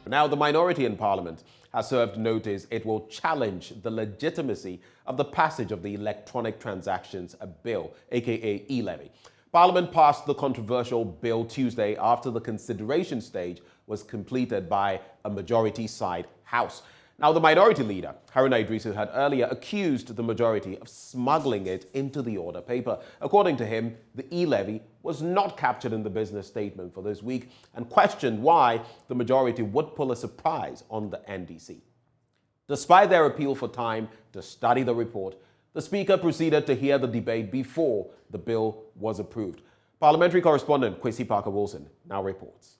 Now, the minority in Parliament has served notice it will challenge the legitimacy of the passage of the Electronic Transactions Bill, aka E-Levy. Parliament passed the controversial bill Tuesday after the consideration stage was completed by a majority-side House. Now, the minority leader, Haruna Idrisu, had earlier accused the majority of smuggling it into the order paper. According to him, the E-Levy was not captured in the business statement for this week and questioned why the majority would pull a surprise on the NDC. Despite their appeal for time to study the report, the Speaker proceeded to hear the debate before the bill was approved. Parliamentary correspondent Kwesi Parker-Wilson now reports.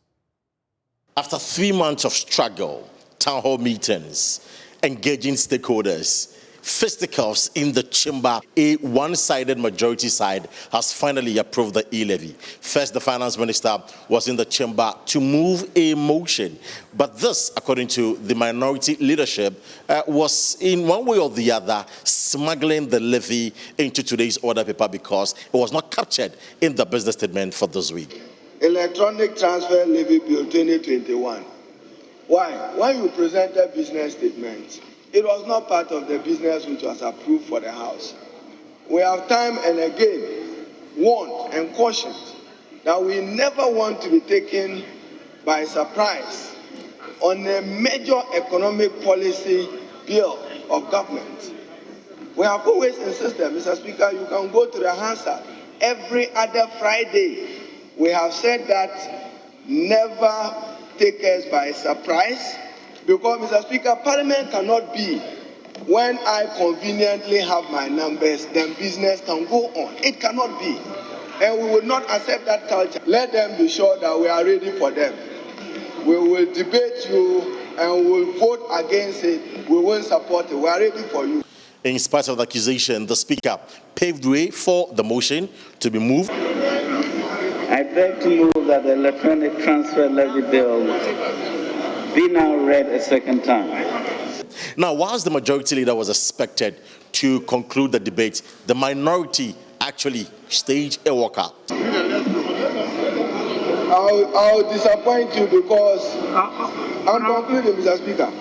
After 3 months of struggle, town hall meetings, engaging stakeholders, fisticuffs in the chamber, a one-sided majority side has finally approved the E-Levy. First, the finance minister was in the chamber to move a motion. But this, according to the minority leadership, was in one way or the other smuggling the levy into today's order paper because it was not captured in the business statement for this week. Electronic Transfer Levy Bill 2021. Why? When you presented business statements, it was not part of the business which was approved for the House. We have time and again warned and cautioned that we never want to be taken by surprise on a major economic policy bill of government. We have always insisted, Mr. Speaker, you can go to the Hansard every other Friday. We have said that never take us by surprise, because, Mr. Speaker, Parliament cannot be when I conveniently have my numbers, then business can go on. It cannot be. And we will not accept that culture. Let them be sure that we are ready for them. We will debate you and we will vote against it. We won't support it. We are ready for you. In spite of the accusation, the Speaker paved way for the motion to be moved. I beg to move that the Electronic Transfer Levy Bill be now read a second time. Now, whilst the majority leader was expected to conclude the debate, the minority actually staged a walkout. I'll disappoint you because I'm concluding, Mr. Speaker.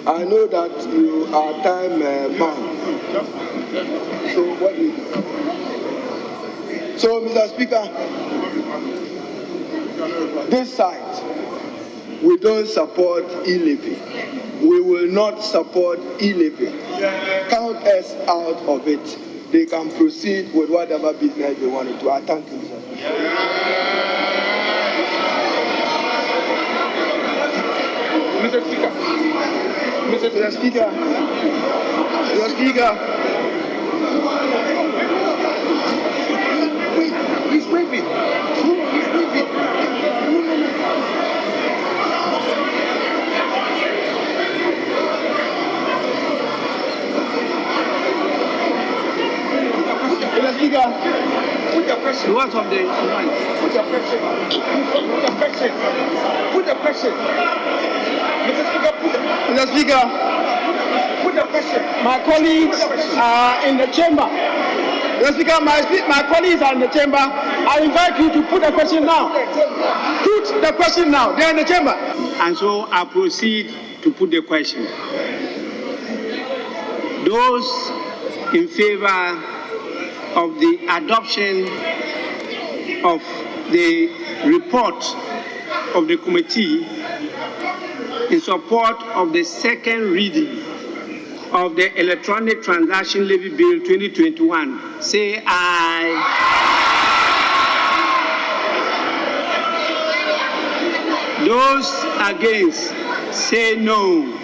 I know that you are time bound. So what do you do? So, Mr. Speaker, this side, we don't support E-Levy. We will not support E-Levy. Count us out of it. They can proceed with whatever business they want to do. I thank you, Mr. Speaker. Mr. Speaker. Mr. Speaker. Mr. Speaker. He's waving. He's waving. Mr. Speaker, put the question. What of the line? Put the question. Put the question. Put the question. Mr. Speaker, Mr. Speaker, put the question. My colleagues are in the chamber. Mr. Speaker, my colleagues are in the chamber. I invite you to put the question now. Put the question now. They are in the chamber. And so I proceed to put the question. Those in favor of the adoption of the report of the committee in support of the second reading of the Electronic Transaction Levy Bill 2021, say aye. Those against, say no.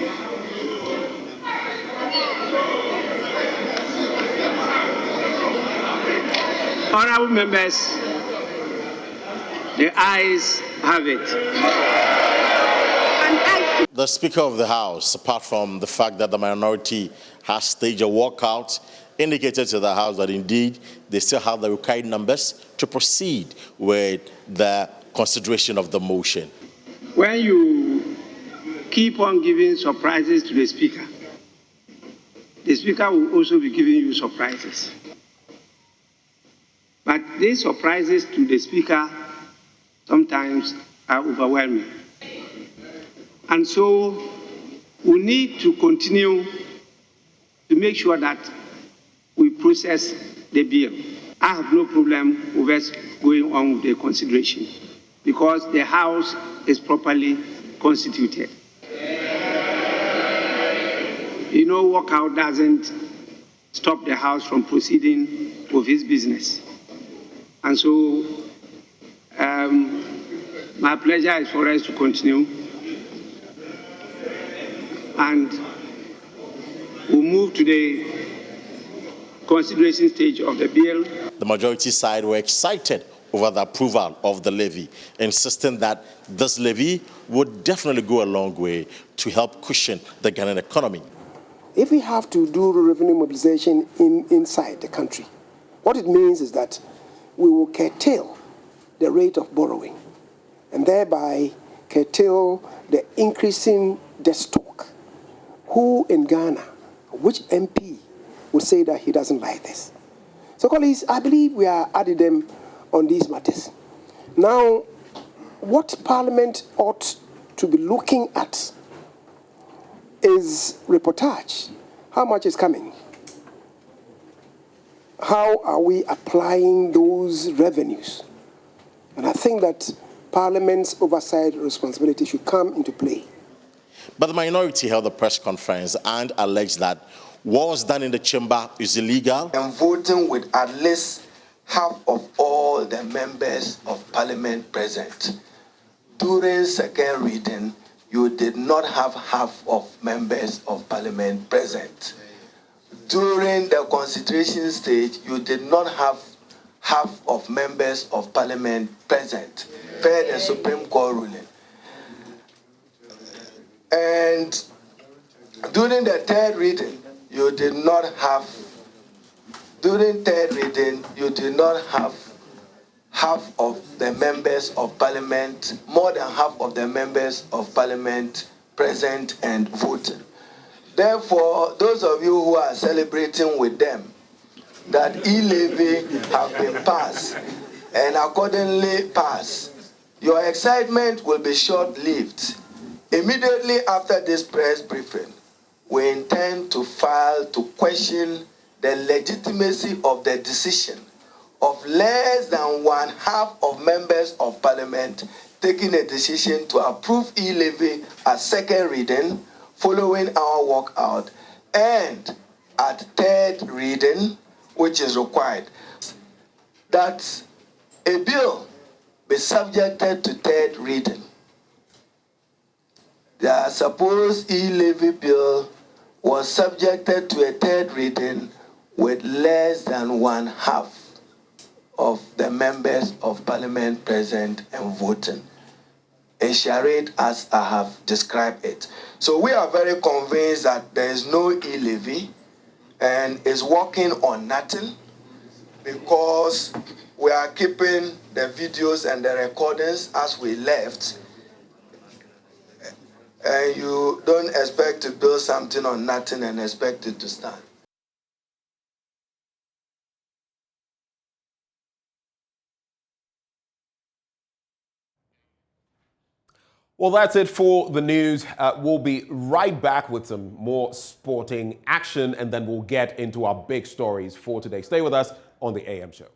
Honorable members, the ayes have it. The Speaker of the House, apart from the fact that the minority has staged a walkout, indicated to the House that indeed they still have the required numbers to proceed with the consideration of the motion. When you keep on giving surprises to the Speaker will also be giving you surprises. But these surprises to the Speaker sometimes are overwhelming. And so we need to continue to make sure that we process the bill. I have no problem with us going on with the consideration because the House is properly constituted. You know, walkout doesn't stop the House from proceeding with its business. And so my pleasure is for us to continue. And we'll move to the consideration stage of the bill. The majority side were excited over the approval of the levy, insisting that this levy would definitely go a long way to help cushion the Ghanaian economy. If we have to do revenue mobilization inside the country, what it means is that we will curtail the rate of borrowing and thereby curtail the increasing debt stock. Who in Ghana, which MP would say that he doesn't like this? So, colleagues, I believe we are adding them on these matters. Now, what Parliament ought to be looking at is reportage. How much is coming? How are we applying those revenues? And I think that Parliament's oversight responsibility should come into play. But the minority held a press conference and alleged that what was done in the chamber is illegal. And voting with at least half of all the members of Parliament present. During second reading, you did not have half of members of Parliament present. During the consideration stage, you did not have half of members of Parliament present, per the Supreme Court ruling. And during the third reading, you did not have half of the members of Parliament, more than half of the members of Parliament present and voting. Therefore, those of you who are celebrating with them that E-Levy have been passed and accordingly passed, your excitement will be short-lived. Immediately after this press briefing, we intend to file to question the legitimacy of the decision of less than one-half of members of Parliament taking a decision to approve E-Levy at second reading following our walkout, and at third reading, which is required, that a bill be subjected to third reading. The supposed E-Levy bill was subjected to a third reading with less than one-half of the members of Parliament present and voting. A charade as I have described it. So we are very convinced that there is no E-Levy and is working on nothing, because we are keeping the videos and the recordings as we left. And you don't expect to build something on nothing and expect it to stand. Well, that's it for the news. We'll be right back with some more sporting action, and then we'll get into our big stories for today. Stay with us on the AM Show.